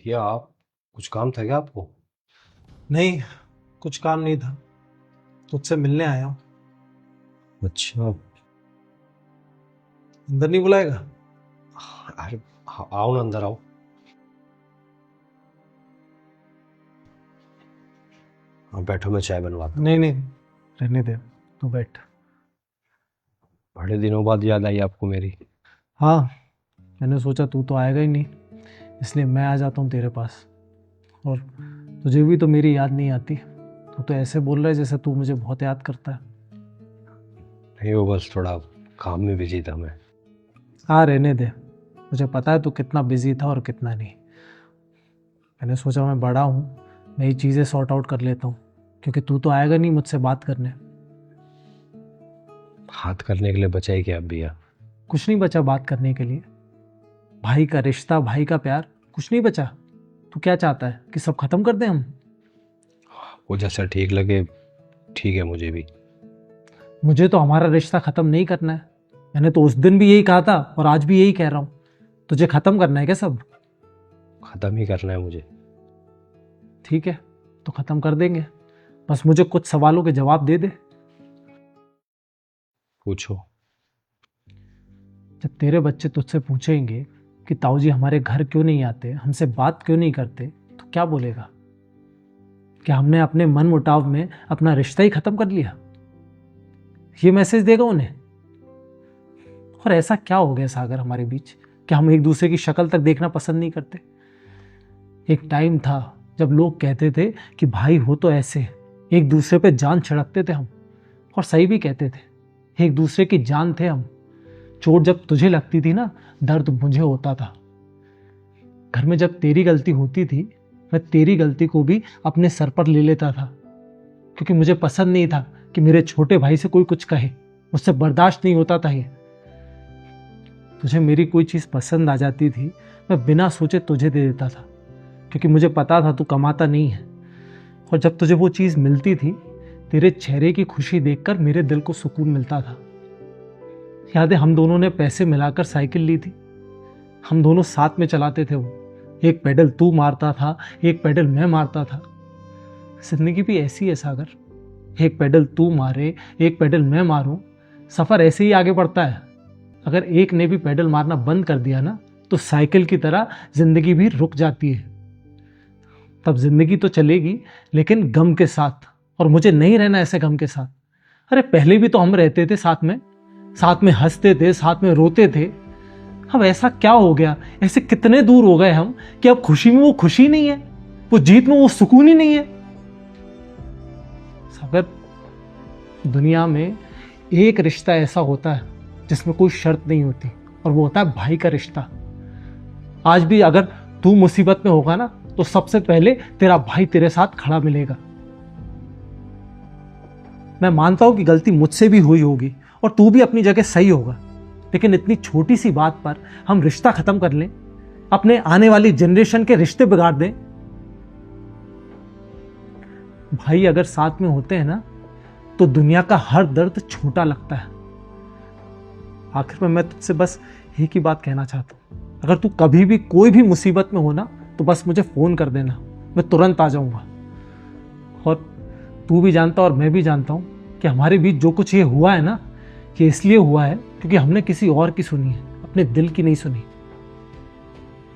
भैया आप कुछ काम था क्या आपको? नहीं, कुछ काम नहीं था, तुझसे मिलने आया हूँ। अच्छा। अंदर नहीं बुलाएगा? अरे आओ ना, अंदर आओ। हाँ बैठो, मैं चाय बनवाता हूँ। नहीं नहीं, रहने दे, तू बैठ। बड़े दिनों बाद याद आई आपको मेरी। हाँ, मैंने सोचा तू तो आएगा ही नहीं, इसलिए मैं आ जाता हूँ तेरे पास। और तुझे भी तो मेरी याद नहीं आती। तू तो ऐसे बोल रहा है जैसे तू मुझे बहुत याद करता है। नहीं, वो बस थोड़ा काम में बिजी था मैं। हाँ, रहने दे, मुझे पता है तू कितना बिजी था और कितना नहीं। मैंने सोचा मैं बड़ा हूँ, मैं ये चीज़ें सॉर्ट आउट कर लेता हूँ, क्योंकि तू तो आएगा नहीं मुझसे बात करने। हाथ करने के लिए बचा ही क्या अब भैया? कुछ नहीं बचा बात करने के लिए। भाई का रिश्ता, भाई का प्यार, कुछ नहीं बचा। तू क्या चाहता है कि सब खत्म कर दें हम? वो जैसा ठीक लगे, ठीक है मुझे भी। मुझे तो हमारा रिश्ता खत्म नहीं करना है। मैंने तो उस दिन भी यही कहा था और आज भी यही कह रहा हूं। तुझे खत्म करना है क्या सब? खत्म ही करना है मुझे। ठीक है, तो खत्म कर देंगे। बस मुझे कुछ सवालों के जवाब दे दे। पूछो। जब तेरे बच्चे तुझसे पूछेंगे कि ताऊ जी हमारे घर क्यों नहीं आते, हमसे बात क्यों नहीं करते, तो क्या बोलेगा? क्या हमने अपने मन मुटाव में अपना रिश्ता ही खत्म कर लिया? ये मैसेज देगा उन्हें? और ऐसा क्या हो गया सागर हमारे बीच, क्या हम एक दूसरे की शक्ल तक देखना पसंद नहीं करते? एक टाइम था जब लोग कहते थे कि भाई हो तो ऐसे, एक दूसरे पे जान छिड़कते थे हम। और सही भी कहते थे, एक दूसरे की जान थे हम। चोट जब तुझे लगती थी ना, दर्द मुझे होता था। घर में जब तेरी गलती होती थी, मैं तेरी गलती को भी अपने सर पर ले लेता था, क्योंकि मुझे पसंद नहीं था कि मेरे छोटे भाई से कोई कुछ कहे। मुझसे बर्दाश्त नहीं होता था ये। तुझे मेरी कोई चीज पसंद आ जाती थी, मैं बिना सोचे तुझे दे देता था, क्योंकि मुझे पता था तू कमाता नहीं है। और जब तुझे वो चीज मिलती थी, तेरे चेहरे की खुशी देखकर मेरे दिल को सुकून मिलता था। याद है हम दोनों ने पैसे मिलाकर साइकिल ली थी, हम दोनों साथ में चलाते थे वो। एक पेडल तू मारता था, एक पेडल मैं मारता था। जिंदगी भी ऐसी है सागर, एक पेडल तू मारे, एक पेडल मैं मारूं, सफर ऐसे ही आगे बढ़ता है। अगर एक ने भी पेडल मारना बंद कर दिया ना, तो साइकिल की तरह जिंदगी भी रुक जाती है। तब जिंदगी तो चलेगी, लेकिन गम के साथ। और मुझे नहीं रहना ऐसे गम के साथ। अरे पहले भी तो हम रहते थे साथ में हंसते थे, साथ में रोते थे। अब ऐसा क्या हो गया, ऐसे कितने दूर हो गए हम कि अब खुशी में वो खुशी नहीं है, वो जीत में वो सुकून ही नहीं है। सागर, दुनिया में एक रिश्ता ऐसा होता है जिसमें कोई शर्त नहीं होती, और वो होता है भाई का रिश्ता। आज भी अगर तू मुसीबत में होगा ना, तो सबसे पहले तेरा भाई तेरे साथ खड़ा मिलेगा। मैं मानता हूं कि गलती मुझसे भी हुई होगी और तू भी अपनी जगह सही होगा, लेकिन इतनी छोटी सी बात पर हम रिश्ता खत्म कर लें, अपने आने वाली जनरेशन के रिश्ते बिगाड़ दें। भाई अगर साथ में होते हैं ना, तो दुनिया का हर दर्द छोटा लगता है। आखिर में मैं तुझसे बस एक ही बात कहना चाहता हूं, अगर तू कभी भी कोई भी मुसीबत में हो ना, तो बस मुझे फोन कर देना, मैं तुरंत आ जाऊंगा। और तू भी जानता और मैं भी जानता हूं कि हमारे बीच जो कुछ ये हुआ है ना, ये इसलिए हुआ है क्योंकि हमने किसी और की सुनी है, अपने दिल की नहीं सुनी।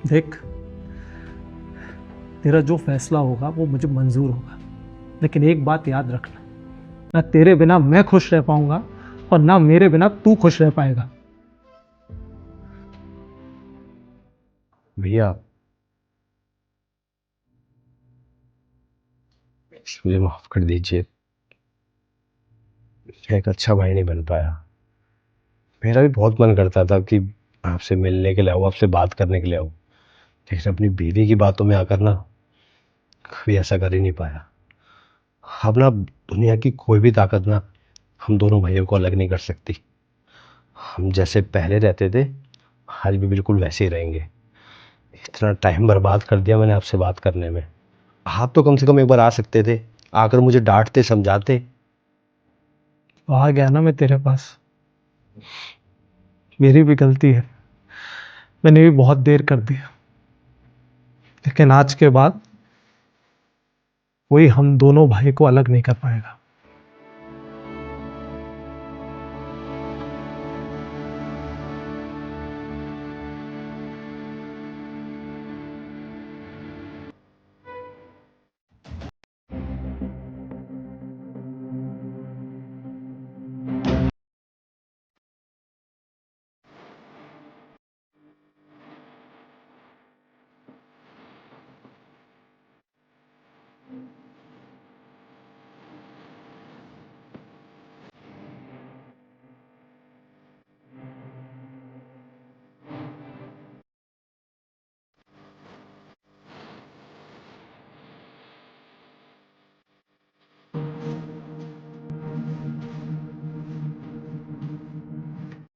देख, तेरा जो फैसला होगा वो मुझे मंजूर होगा, लेकिन एक बात याद रखना, ना तेरे बिना मैं खुश रह पाऊंगा और ना मेरे बिना तू खुश रह पाएगा। भैया मुझे माफ कर दीजिए, मैं एक अच्छा भाई नहीं बन पाया। मेरा भी बहुत मन करता था कि आपसे मिलने के लिए आऊँ, आपसे बात करने के लिए आऊँ, लेकिन अपनी बीवी की बातों में आकर ना कभी ऐसा कर ही नहीं पाया। अब ना दुनिया की कोई भी ताकत ना हम दोनों भाइयों को अलग नहीं कर सकती। हम जैसे पहले रहते थे आज भी बिल्कुल वैसे ही रहेंगे। इतना टाइम बर्बाद कर दिया मैंने आपसे बात करने में। आप तो कम से कम एक बार आ सकते थे, आकर मुझे डांटते समझाते। आ गया ना मैं तेरे पास, मेरी भी गलती है, मैंने भी बहुत देर कर दी। लेकिन आज के बाद कोई हम दोनों भाई को अलग नहीं कर पाएगा।